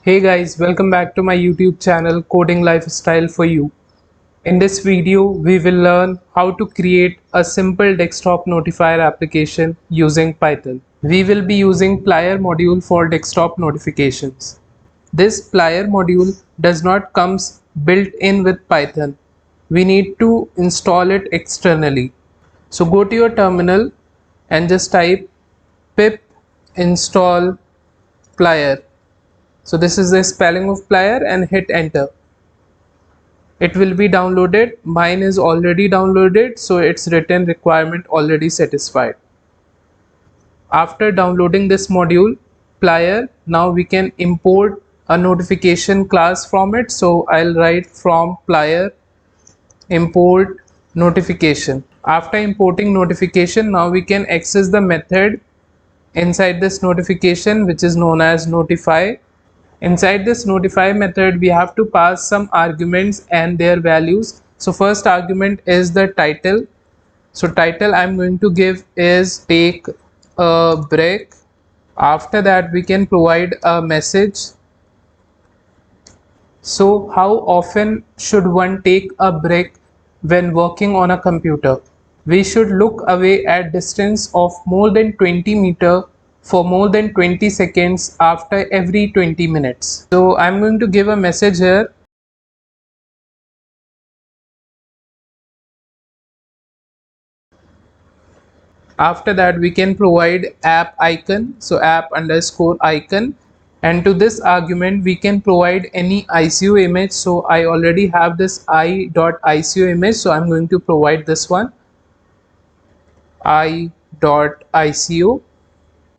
Hey guys, welcome back to my YouTube channel Coding Lifestyle for You. In this video, we will learn how to create a simple desktop notifier application using Python. We will be using Plier module for desktop notifications. This Plier module does not comes built in with Python. We need to install it externally. So go to your terminal and just type pip install Plier. So this is the spelling of Plier and hit enter. It will be downloaded. Mine is already downloaded, so its written requirement already satisfied. After downloading this module, Plier, now we can import a notification class from it. So I'll write from Plier import notification. After importing notification, now we can access the method inside this notification, which is known as notify. Inside this notify method, we have to pass some arguments and their values. So first argument is the title. So title I'm going to give is take a break. After that, we can provide a message. So how often should one take a break when working on a computer? We should look away at distance of more than 20 meter for more than 20 seconds after every 20 minutes. So I'm going to give a message here. After that, we can provide app icon. So app underscore icon. And to this argument, we can provide any ICO image. So I already have this i.ico image. So I'm going to provide this one, i.ico.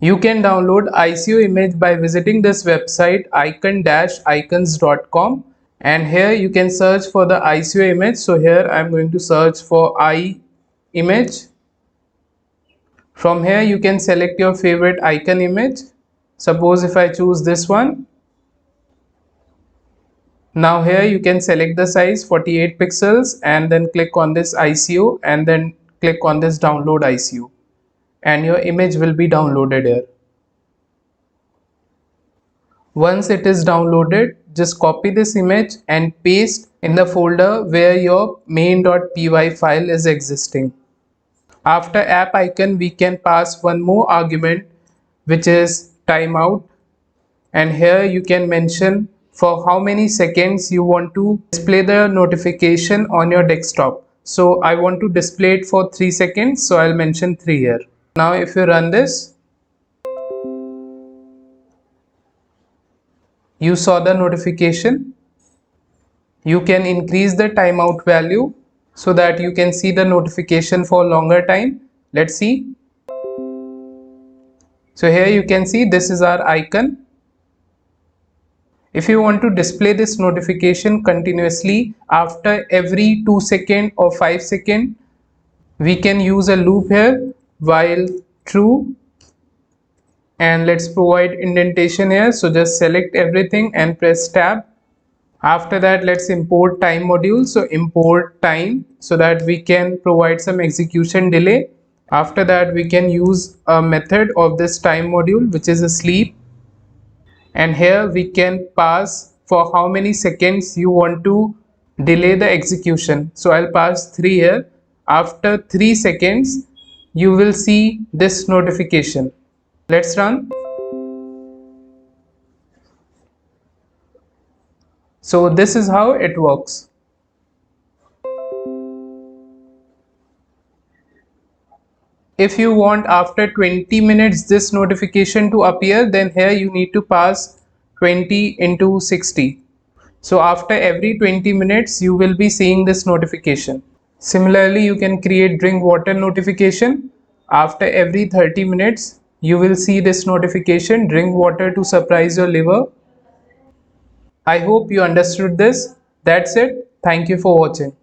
You can download ICO image by visiting this website icon-icons.com, and here you can search for the ICO image. So here I'm going to search for I image. From here you can select your favorite icon image. Suppose if I choose this one. Now here you can select the size 48 pixels and then click on this ICO and then click on this download ICO, and your image will be downloaded here. Once it is downloaded, just copy this image and paste in the folder where your main.py file is existing. After app icon, we can pass one more argument, which is timeout, and here you can mention for how many seconds you want to display the notification on your desktop. So I want to display it for 3 seconds, so I'll mention 3 here. Now if you run this, you saw the notification. You can increase the timeout value so that you can see the notification for longer time. Let's see. So here you can see this is our icon. If you want to display this notification continuously after every 2 seconds or 5 seconds, we can use a loop here while true, and let's provide indentation here. So just select everything and press tab. After that, let's import time module. So import time so that we can provide some execution delay. After that, we can use a method of this time module, which is a sleep. And here we can pass for how many seconds you want to delay the execution. So I'll pass 3 here. After 3 seconds, you will see this notification. Let's run. So this is how it works. If you want after 20 minutes this notification to appear, then here you need to pass 20 into 60. So after every 20 minutes you will be seeing this notification. Similarly, you can create drink water notification. After every 30 minutes you will see this notification, drink water to surprise your liver. I hope you understood this. That's it. Thank you for watching.